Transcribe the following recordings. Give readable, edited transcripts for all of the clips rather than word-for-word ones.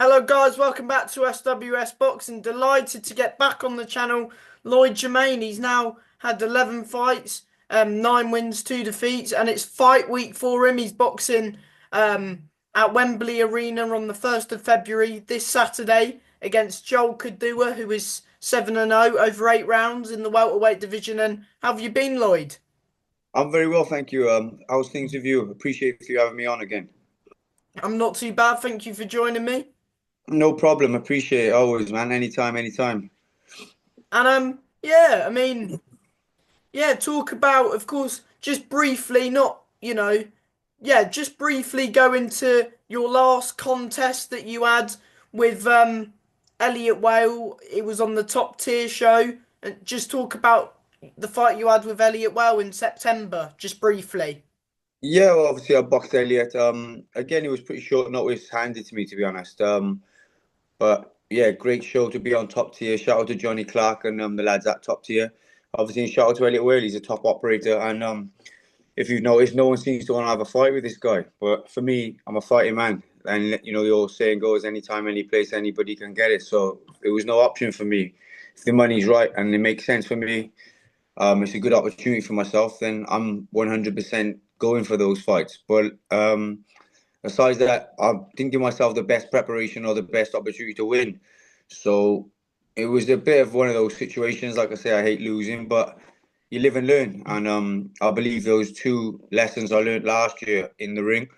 Hello guys, welcome back to SWS Boxing. Delighted to get back on the channel. Lloyd Germain, he's now had 11 fights, 9 wins, 2 defeats, and it's fight week for him. He's boxing at Wembley Arena on the 1st of February this Saturday against Joel Kodua, who is 7-0 over 8 rounds in the welterweight division. And how have you been, Lloyd? I'm very well, thank you. How's things with you? Appreciate you having me on again. I'm not too bad, thank you for joining me. No problem. Appreciate it always, man. Anytime, anytime. And yeah, I mean, yeah, talk about, of course, just briefly, not, yeah, just briefly go into your last contest that you had with Elliot Whale. It was on the top tier show. And just talk about the fight you had with Elliot Whale in September, just briefly. Yeah, well, obviously I boxed Elliot. Again, it was pretty short notice handed to me, to be honest. But yeah, great show to be on top tier. Shout out to Johnny Clark and the lads at top tier. Obviously, and shout out to Elliot Whale. He's a top operator, and if you've noticed, no one seems to want to have a fight with this guy. But for me, I'm a fighting man. And, the old saying goes, anytime, any place, anybody can get it. So it was no option for me. If the money's right and it makes sense for me, it's a good opportunity for myself, then I'm 100% going for those fights. But besides that, I didn't give myself the best preparation or the best opportunity to win. So it was a bit of one of those situations. Like I say, I hate losing, but you live and learn. And I believe those two lessons I learned last year in the ring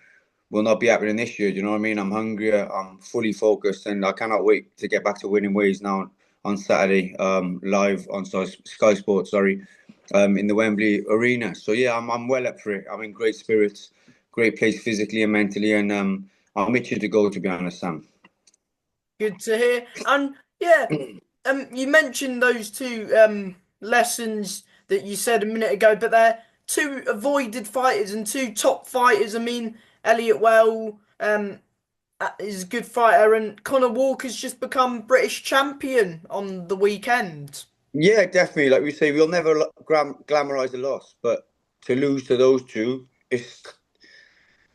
will not be happening this year. Do you know what I mean? I'm hungrier, I'm fully focused, and I cannot wait to get back to winning ways now on Saturday, live on Sky Sports, sorry, in the Wembley Arena. So yeah, I'm well up for it. I'm in great spirits, great place physically and mentally, and I'm itching to go, to be honest, Sam. Good to hear. And yeah, you mentioned those two lessons that you said a minute ago, but they're two avoided fighters and two top fighters. I mean, Elliot Well is a good fighter, and Conor Walker's just become British champion on the weekend. Yeah, definitely. Like we say, we'll never glamorize a loss, but to lose to those two, it's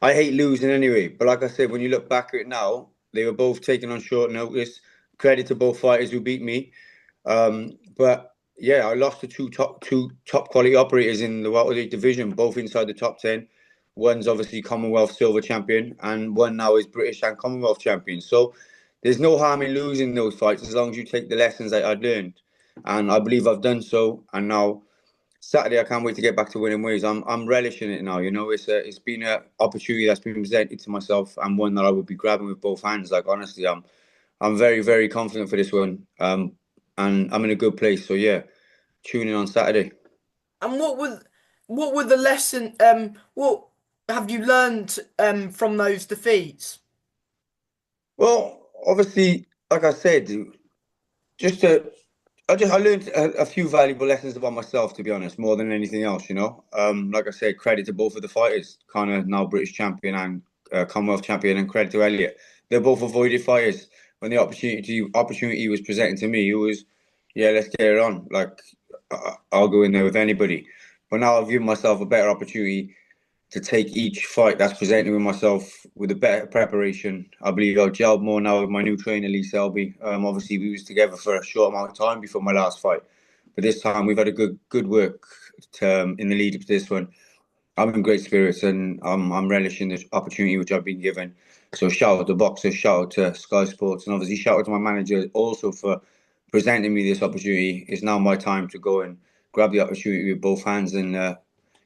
I hate losing anyway. But like I said, when you look back at it now, they were both taken on short notice. Credit to both fighters who beat me. But yeah, I lost to two top quality operators in the welterweight division, both inside the top 10. One's obviously Commonwealth silver champion, and one now is British and Commonwealth champion. So there's no harm in losing those fights as long as you take the lessons that I learned, and I believe I've done so. And now Saturday, I can't wait to get back to winning ways. I'm relishing it now. It's been an opportunity that's been presented to myself, and one that I will be grabbing with both hands. Like honestly, I'm very very confident for this one. And I'm in a good place. So yeah, tune in on Saturday. And what were the lesson? What have you learned from those defeats? Well, obviously, like I said, just to I learned a few valuable lessons about myself, to be honest, more than anything else. Like I said, credit to both of the fighters, Conor, now British champion and Commonwealth champion, and credit to Elliot. They're both avoided fighters when the opportunity was presented to me. It was, yeah, let's get it on. Like I'll go in there with anybody. But now I've given myself a better opportunity to take each fight that's presented with myself with a better preparation. I believe I've gelled more now with my new trainer, Lee Selby. Obviously, we was together for a short amount of time before my last fight, but this time we've had a good work in the lead up to this one. I'm in great spirits and I'm relishing this opportunity which I've been given. So shout out to boxers, shout out to Sky Sports, and obviously shout out to my manager also for presenting me this opportunity. It's now my time to go and grab the opportunity with both hands and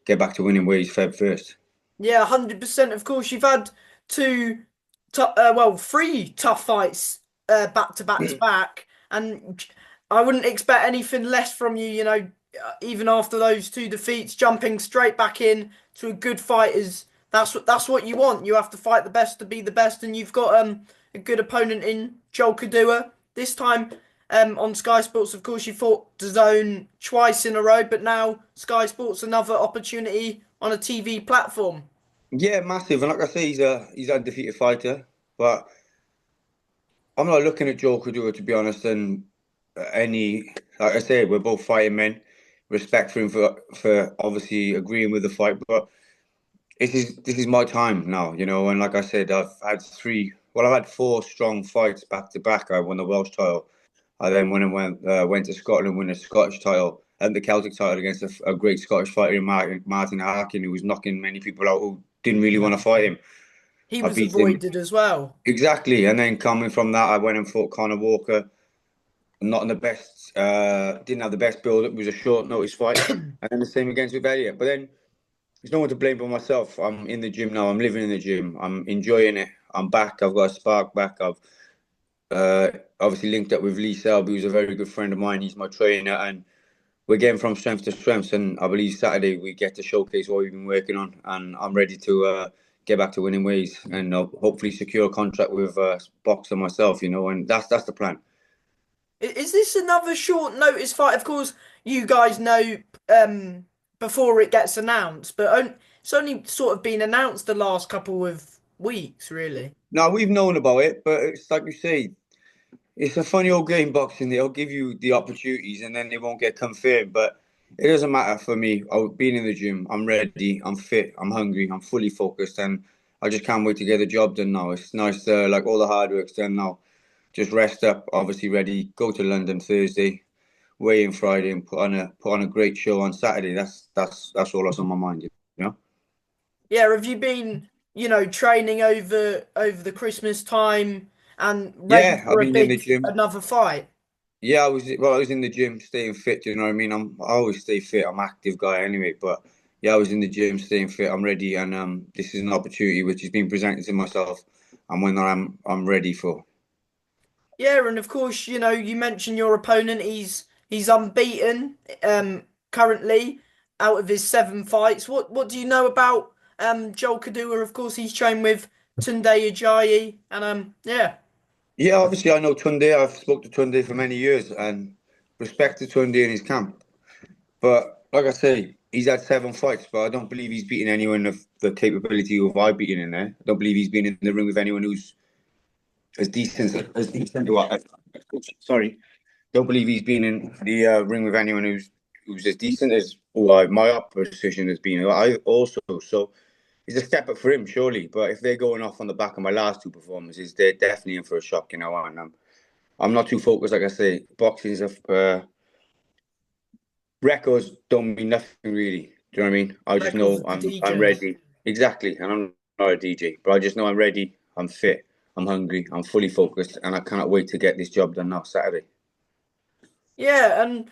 get back to winning ways Feb first. Yeah, 100%. Of course, you've had two, well, three tough fights back to back to back, and I wouldn't expect anything less from you. Even after those two defeats, jumping straight back in to a good fight is that's what you want. You have to fight the best to be the best, and you've got a good opponent in Joel Kodua this time. On Sky Sports, of course, you fought DAZN twice in a row, but now Sky Sports another opportunity on a TV platform. Yeah, massive. And like I say, he's an undefeated fighter. But I'm not looking at Joel Kodua to be honest. And any, like I say, we're both fighting men. Respect for him for obviously agreeing with the fight. But this is my time now, And like I said, I've had three Well, I've had four strong fights back to back. I won the Welsh title. I then went to Scotland, won the Scottish title and the Celtic title against a great Scottish fighter in Martin Harkin, who was knocking many people out who didn't really want to fight him. He I was beat him avoided as well. exactly, and then coming from that, I went and fought Conor Walker. Not in the best, didn't have the best build. It was a short notice fight, and then the same against with Elliot. But then there's no one to blame but myself. I'm in the gym now. I'm living in the gym. I'm enjoying it. I'm back. I've got a spark back. I've uh, obviously linked up with Lee Selby, who's a very good friend of mine. He's my trainer, and we're getting from strength to strength. And I believe Saturday we get to showcase what we've been working on, and I'm ready to get back to winning ways and hopefully secure a contract with Boxer myself. And that's the plan. Is this another short notice fight? Of course, you guys know um, before it gets announced, but it's only sort of been announced the last couple of weeks, really. Now we've known about it, but it's like you say, it's a funny old game boxing. They'll give you the opportunities and then they won't get confirmed. But it doesn't matter for me. I've been in the gym. I'm ready. I'm fit. I'm hungry. I'm fully focused, and I just can't wait to get the job done now. It's nice, like all the hard work's done now. Just rest up. Obviously ready. Go to London Thursday, weigh in Friday, and put on a great show on Saturday. That's all that's on my mind. You know. Yeah, have you been, training over the Christmas time and ready Yeah, I've for a been in the big gym. another fight? Yeah, I was in the gym, staying fit. You know what I mean? I always stay fit. I'm an active guy anyway. But yeah, I was in the gym, staying fit. I'm ready, and this is an opportunity which has been presented to myself, and when I'm ready for. Yeah, and of course, you mentioned your opponent. He's unbeaten currently out of his 7 fights. What do you know about Joel Kodua? Of course, he's trained with Tunde Ajayi, and yeah. Yeah, obviously I know Tunde. I've spoke to Tunde for many years, and respect to Tunde in his camp. But like I say, he's had 7 fights, but I don't believe he's beaten anyone of the capability of I've beaten in there. I don't believe he's been in the ring with anyone who's as decent. Sorry, don't believe he's been in the ring with anyone who's as decent as my opposition has been. I also so it's a step up for him, surely. But if they're going off on the back of my last two performances, they're definitely in for a shock, And I'm not too focused, like I say. Boxing's records don't mean nothing really. Do you know what I mean? I just Records know of the I'm DJ. ready. Exactly, and I'm not a DJ, but I just know I'm ready. I'm fit. I'm hungry. I'm fully focused, and I cannot wait to get this job done now Saturday. Yeah, and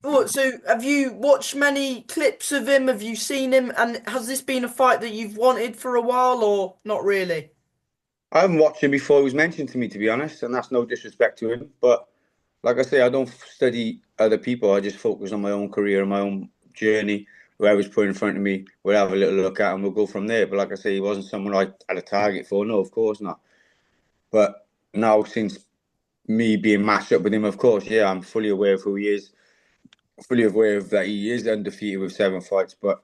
what? So, have you watched many clips of him? Have you seen him? And has this been a fight that you've wanted for a while, or not really? I haven't watched him before he was mentioned to me, to be honest, and that's no disrespect to him. But like I say, I don't study other people. I just focus on my own career and my own journey. Whoever's put in front of me, we'll have a little look at and we'll go from there. But like I say, he wasn't someone I had a target for. No, of course not. But now, since me being matched up with him, of course, yeah, I'm fully aware of who he is, fully aware of that he is undefeated with 7 fights, but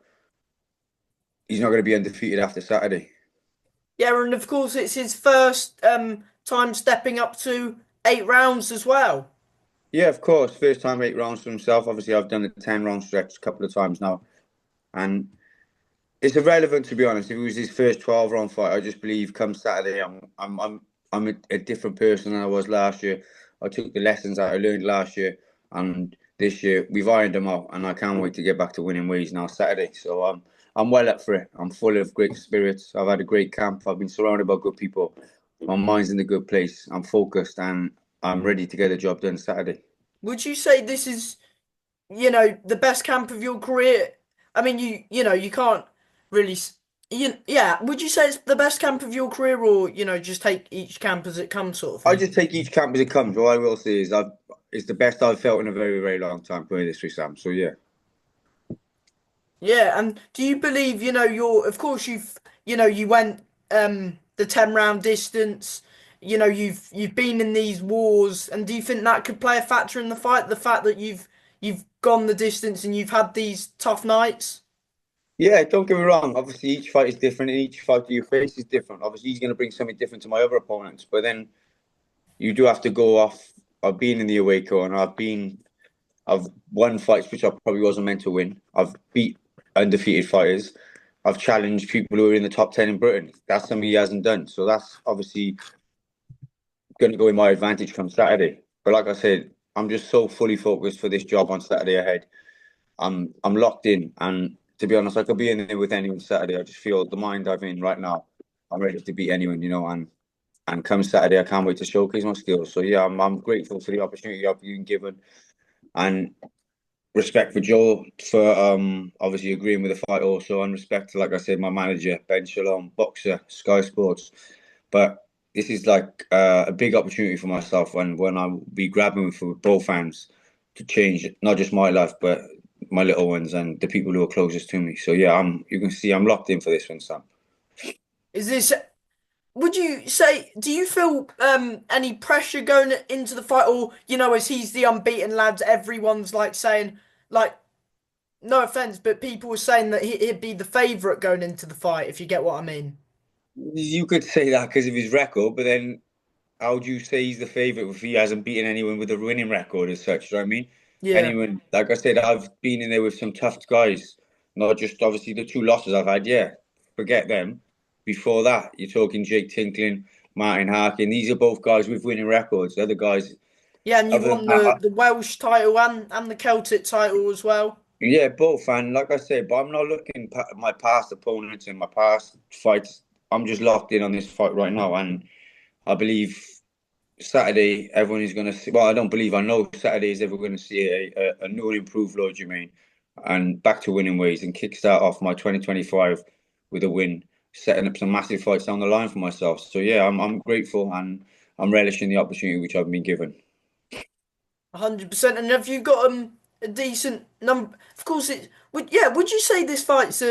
he's not going to be undefeated after Saturday. Yeah, and of course, it's his first time stepping up to 8 rounds as well. Yeah, of course. First time 8 rounds for himself. Obviously, I've done a 10 round stretch a couple of times now. And it's irrelevant, to be honest. If it was his first 12 round fight, I just believe come Saturday, I'm a different person than I was last year. I took the lessons that I learned last year, and this year we've ironed them out, and I can't wait to get back to winning ways now Saturday. So I'm well up for it. I'm full of great spirits. I've had a great camp. I've been surrounded by good people. My mind's in a good place. I'm focused, and I'm ready to get the job done Saturday. Would you say this is, the best camp of your career? I mean, you can't really, yeah. Would you say it's the best camp of your career, or just take each camp as it comes, sort of I thing? just take each camp as it comes. All I will say is it's the best I've felt in a very, very long time playing this with Sam. So yeah. Yeah, and do you believe, of course you went the 10 round distance, you've been in these wars, and do you think that could play a factor in the fight, the fact that you've gone the distance and you've had these tough nights? Yeah, don't get me wrong. Obviously, each fight is different, and each fight that you face is different. Obviously, he's going to bring something different to my other opponents, but then you do have to go off. I've been in the away corner. I've won fights which I probably wasn't meant to win. I've beat undefeated fighters. I've challenged people who are in the top 10 in Britain. That's something he hasn't done. So that's obviously going to go in my advantage come Saturday. But like I said, I'm just so fully focused for this job on Saturday ahead. I'm locked in, and to be honest, I could be in there with anyone Saturday. I just feel the mind I'm in right now. I'm ready to beat anyone, and come Saturday, I can't wait to showcase my skills. So yeah, I'm grateful for the opportunity I've been given, and respect for Joel for obviously agreeing with the fight also, and respect to, like I said, my manager Ben Shalom, boxer, Sky Sports. But this is like a big opportunity for myself when I'll be grabbing for both hands to change not just my life but my little ones and the people who are closest to me. So yeah, you can see I'm locked in for this one, Sam. Is this, would you say, do you feel any pressure going into the fight, or as he's the unbeaten lad, everyone's like saying, like, no offense, but people were saying that he'd be the favourite going into the fight, if you get what I mean. You could say that because of his record, but then how do you say he's the favourite if he hasn't beaten anyone with a winning record as such? You know what I mean? Yeah. Anyone, like I said, I've been in there with some tough guys, not just obviously the two losses I've had. Yeah, forget them. Before that, you're talking Jake Tinkling, Martin Harkin. These are both guys with winning records. Other guys, Yeah, and you other than won that, the Welsh title and the Celtic title as well. yeah, both. And like I said, but I'm not looking at my past opponents and my past fights. I'm just locked in on this fight right now, and I believe Saturday, everyone is going to see. Well, I don't believe. I know Saturday is everyone going to see a new and improved Lloyd Germain and back to winning ways and kickstart off my 2025 with a win, setting up some massive fights down the line for myself. So yeah, I'm grateful and I'm relishing the opportunity which I've been given. 100%. And have you got a decent number? Of course, would you say this fight's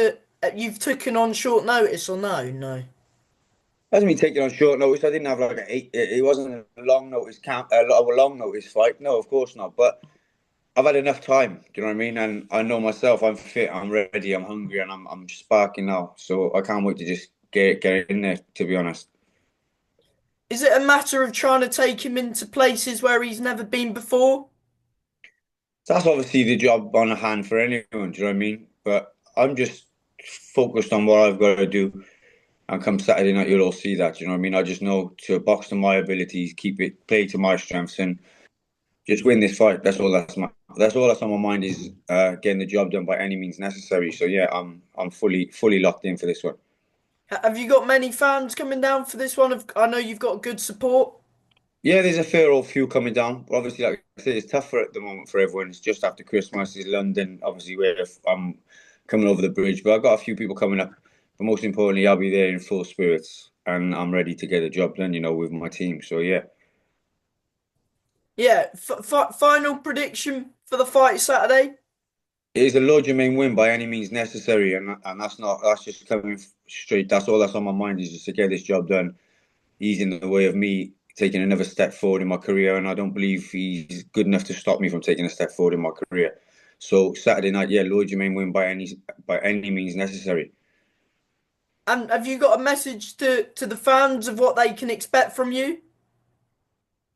you've taken on short notice or no? No. Hasn't been taken on short notice. I didn't have like it wasn't a long notice camp, a lot of a long notice fight. No, of course not. But I've had enough time. Do you know what I mean? And I know myself. I'm fit. I'm ready. I'm hungry, and I'm sparking now. So I can't wait to just get in there. To be honest, Is it a matter of trying to take him into places where he's never been before? that's obviously the job on hand for anyone. Do you know what I mean? But I'm just focused on what I've got to do. And come Saturday night, you'll all see that. Do you know what I mean? I just know to box to my abilities, keep it, play to my strengths, and just win this fight. That's all that's on my mind is getting the job done by any means necessary. So yeah, I'm fully locked in for this one. Have you got many fans coming down for this one? I know you've got good support. Yeah, there's a fair old few coming down. But obviously, like I say, it's tougher at the moment for everyone. It's just after Christmas. It's London, obviously, where I'm coming over the bridge. But I've got a few people coming up. But most importantly, I'll be there in full spirits and I'm ready to get the job done, with my team. So yeah, Yeah. Final prediction for the fight Saturday. it is a Lord Jermaine win by any means necessary, and that's just coming straight. That's all that's on my mind is just to get this job done. He's in the way of me taking another step forward in my career, and I don't believe he's good enough to stop me from taking a step forward in my career. So Saturday night, yeah, Lloyd Germain win by any means necessary. And have you got a message to the fans of what they can expect from you?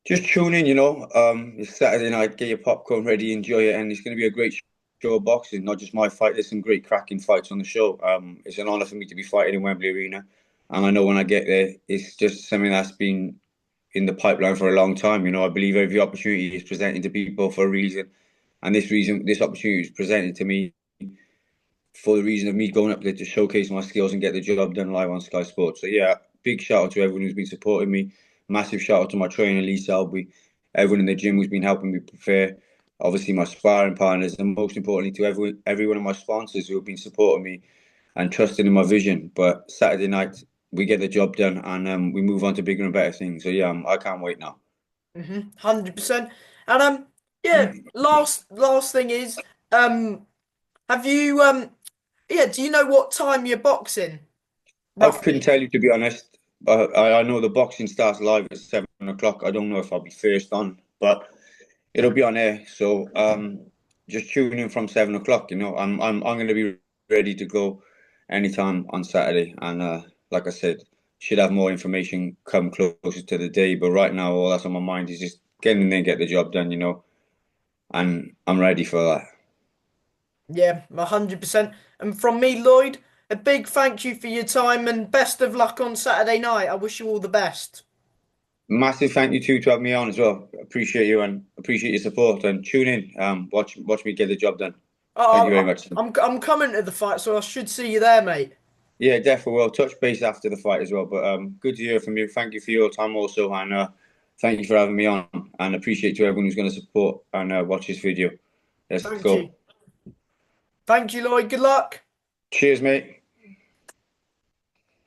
Just tune in, it's Saturday night, get your popcorn ready, enjoy it, and it's going to be a great show of boxing, not just my fight. There's some great cracking fights on the show. It's an honour for me to be fighting in Wembley Arena, and I know when I get there, it's just something that's been in the pipeline for a long time. I believe every opportunity is presented to people for a reason, and this opportunity is presented to me for the reason of me going up there to showcase my skills and get the job done live on Sky Sports. So yeah, big shout out to everyone who's been supporting me. Massive shout out to my trainer Lee Selby, everyone in the gym who's been helping me prepare. Obviously my sparring partners, and most importantly to every one of my sponsors who have been supporting me and trusting in my vision. But Saturday night we get the job done and we move on to bigger and better things. So yeah, I can't wait now. 100%. And yeah, last thing is, have you yeah, do you know what time you're boxing I couldn't roughly? tell you to be honest. I know the boxing starts live at 7 o'clock. I don't know if I'll be first on, but it'll be on air. So just tune in from 7 o'clock. I'm going to be ready to go anytime on Saturday, and like I said, should have more information come closer to the day. But right now, all that's on my mind is just getting in there and get the job done. And I'm ready for that. Yeah, 100%. And from me, Lloyd, a big thank you for your time and best of luck on Saturday night. I wish you all the best. Massive thank you to have me on as well. Appreciate you and appreciate your support and tune in. Watch me get the job done. Thank you very Oh, much. I'm coming to the fight, so I should see you there, mate. Yeah, definitely. We'll touch base after the fight as well. But good to hear from you. Thank you for your time also, and thank you for having me on. And appreciate to everyone who's going to support and watch this video. Let's Thank you. go. Thank you, Lloyd. Good luck. Cheers, mate.